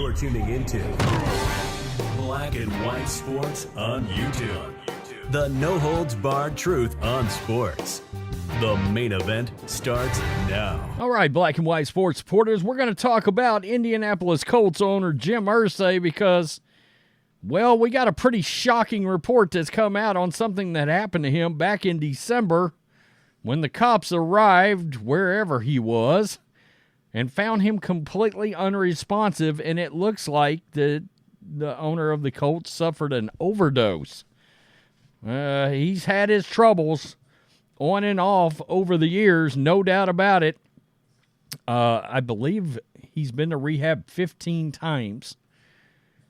You're tuning into Black and White Sports on YouTube. The no-holds-barred truth on sports. The main event starts now. All right, Black and White Sports supporters, we're going to talk about Indianapolis Colts owner Jim Irsay because, well, we got a pretty shocking report that's come out on something that happened to him back in December when the cops arrived wherever he was and found him completely unresponsive, and it looks like the owner of the Colts suffered an overdose. He's had his troubles on and off over the years, no doubt about it. I believe he's been to rehab 15 times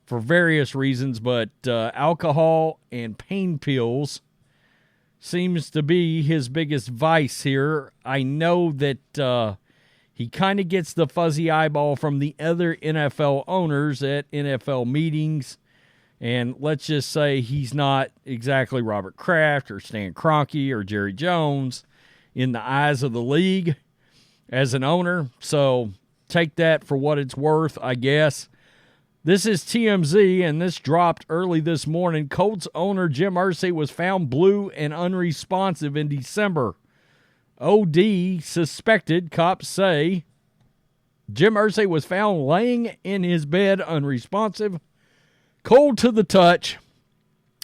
for various reasons, but alcohol and pain pills seems to be his biggest vice here. I know that he kind of gets the fuzzy eyeball from the other NFL owners at NFL meetings. And let's just say he's not exactly Robert Kraft or Stan Kroenke or Jerry Jones in the eyes of the league as an owner. So take that for what it's worth, I guess. This is TMZ, and this dropped early this morning. Colts owner Jim Irsay was found blue and unresponsive in December. OD suspected, cops say. Jim Irsay was found laying in his bed unresponsive, cold to the touch,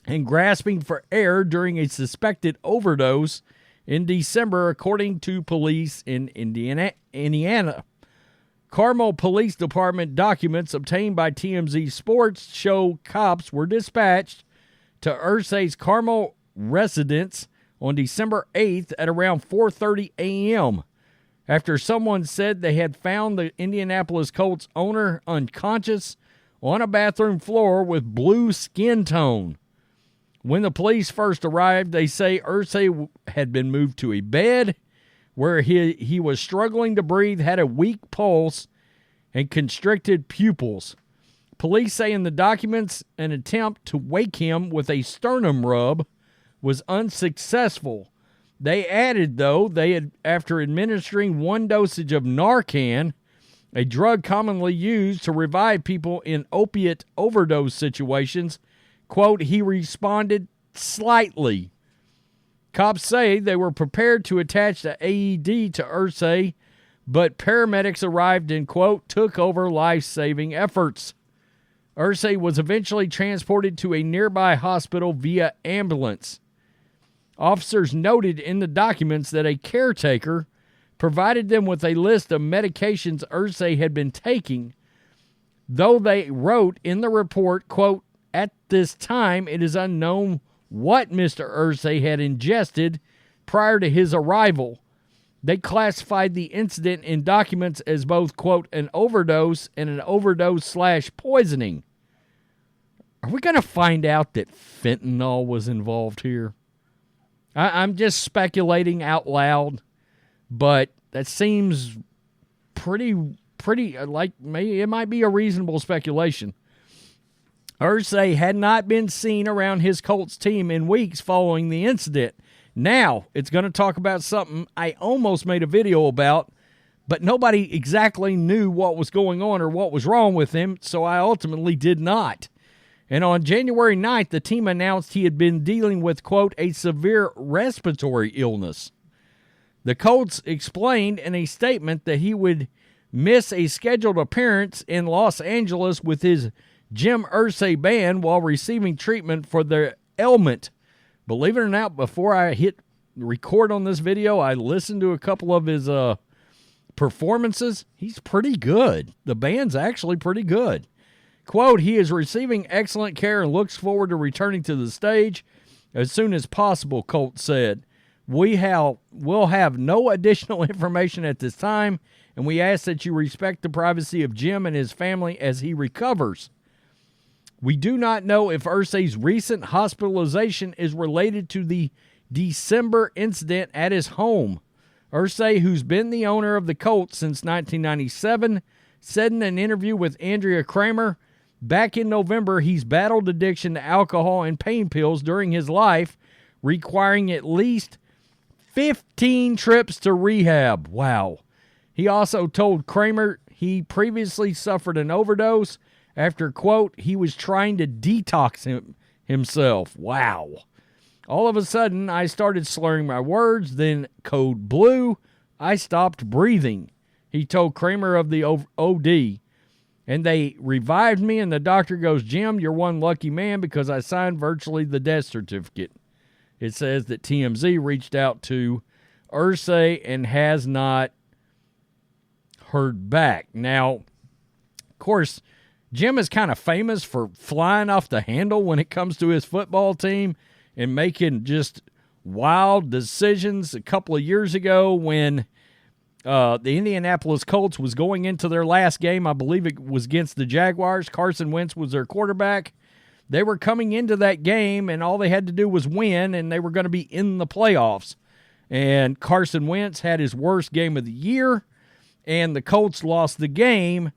and grasping for air during a suspected overdose in December, according to police in Indiana. Carmel Police Department documents obtained by TMZ Sports show cops were dispatched to Irsay's Carmel residence on December 8th at around 4:30 a.m. after someone said they had found the Indianapolis Colts owner unconscious on a bathroom floor with blue skin tone. When the police first arrived, they say Irsay had been moved to a bed where he was struggling to breathe, had a weak pulse, and constricted pupils. Police say in the documents an attempt to wake him with a sternum rub was unsuccessful. They added, though, after administering one dosage of Narcan, a drug commonly used to revive people in opiate overdose situations, quote, he responded slightly. Cops say they were prepared to attach the AED to Irsay, but paramedics arrived and, quote, took over life-saving efforts. Irsay was eventually transported to a nearby hospital via ambulance. Officers noted in the documents that a caretaker provided them with a list of medications Irsay had been taking, though they wrote in the report, quote, at this time it is unknown what Mr. Irsay had ingested prior to his arrival. They classified the incident in documents as both, quote, an overdose and an overdose/poisoning. Are we going to find out that fentanyl was involved here? I'm just speculating out loud, but that seems pretty like maybe it might be a reasonable speculation. Irsay had not been seen around his Colts team in weeks following the incident. Now, it's going to talk about something I almost made a video about, but nobody exactly knew what was going on or what was wrong with him, so I ultimately did not. And on January 9th, the team announced he had been dealing with, quote, a severe respiratory illness. The Colts explained in a statement that he would miss a scheduled appearance in Los Angeles with his Jim Irsay band while receiving treatment for their ailment. Believe it or not, before I hit record on this video, I listened to a couple of his performances. He's pretty good. The band's actually pretty good. Quote, he is receiving excellent care and looks forward to returning to the stage as soon as possible, Colt said. We'll have no additional information at this time, and we ask that you respect the privacy of Jim and his family as he recovers. We do not know if Irsay's recent hospitalization is related to the December incident at his home. Irsay, who's been the owner of the Colts since 1997, said in an interview with Andrea Kramer, back in November, he's battled addiction to alcohol and pain pills during his life, requiring at least 15 trips to rehab. Wow. He also told Kramer he previously suffered an overdose after, quote, he was trying to detox himself. Wow. All of a sudden, I started slurring my words, then code blue, I stopped breathing, he told Kramer of the OD. And they revived me, and the doctor goes, Jim, you're one lucky man because I signed virtually the death certificate. It says that TMZ reached out to Irsay and has not heard back. Now, of course, Jim is kind of famous for flying off the handle when it comes to his football team and making just wild decisions. A couple of years ago when the Indianapolis Colts was going into their last game, I believe it was against the Jaguars. Carson Wentz was their quarterback. They were coming into that game, and all they had to do was win, and they were going to be in the playoffs. And Carson Wentz had his worst game of the year, and the Colts lost the game,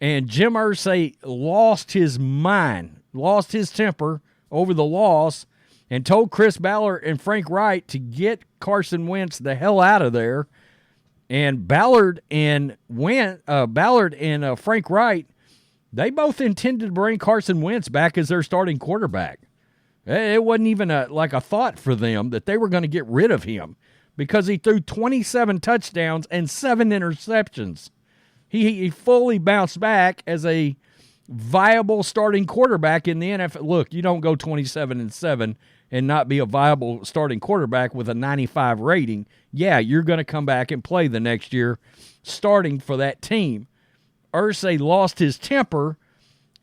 and Jim Irsay lost his mind, lost his temper over the loss, and told Chris Ballard and Frank Reich to get Carson Wentz the hell out of there. And Ballard and Frank Reich, they both intended to bring Carson Wentz back as their starting quarterback. It wasn't even a thought for them that they were going to get rid of him because he threw 27 touchdowns and 7 interceptions. He fully bounced back as a viable starting quarterback in the NFL. Look, you don't go 27-7 and not be a viable starting quarterback with a 95 rating. Yeah, you're going to come back and play the next year starting for that team. Irsay lost his temper,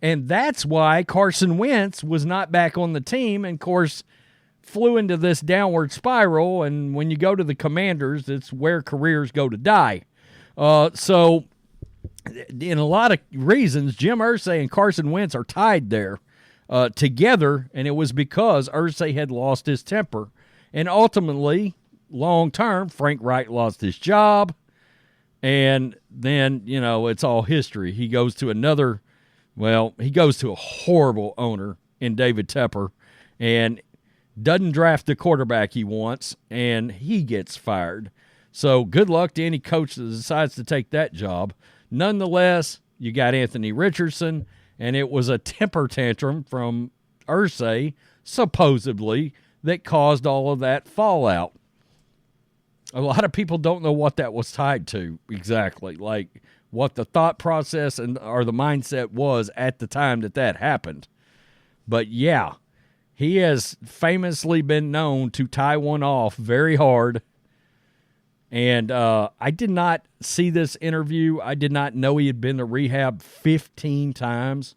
and that's why Carson Wentz was not back on the team, and, of course, flew into this downward spiral, and when you go to the Commanders, it's where careers go to die. So, in a lot of reasons, Jim Irsay and Carson Wentz are tied there together, and it was because Irsay had lost his temper. And ultimately, long term, Frank Reich lost his job, and then, it's all history. He goes to a horrible owner in David Tepper, and doesn't draft the quarterback he wants, and he gets fired. So good luck to any coach that decides to take that job. Nonetheless, you got Anthony Richardson, and it was a temper tantrum from Irsay, supposedly, that caused all of that fallout. A lot of people don't know what that was tied to exactly, like what the thought process or the mindset was at the time that happened. But yeah, he has famously been known to tie one off very hard. And I did not see this interview. I did not know he had been to rehab 15 times.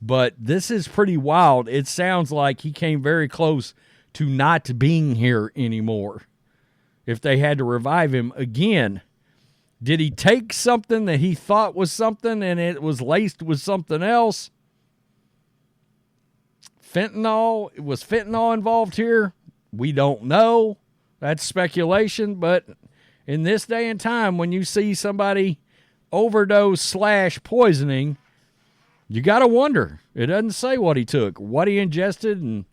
But this is pretty wild. It sounds like he came very close to not being here anymore if they had to revive him again. Did he take something that he thought was something and it was laced with something else? Fentanyl? Was fentanyl involved here? We don't know. That's speculation, but in this day and time, when you see somebody overdose / poisoning, you got to wonder. It doesn't say what he took, what he ingested, and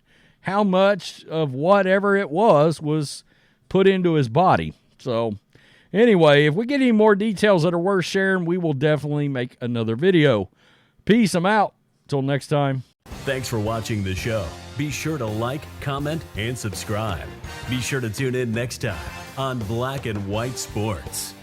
how much of whatever it was put into his body. So anyway, if we get any more details that are worth sharing, we will definitely make another video. Peace, I'm out. Till next time. Thanks for watching the show. Be sure to like, comment, and subscribe. Be sure to tune in next time on Black and White Sports.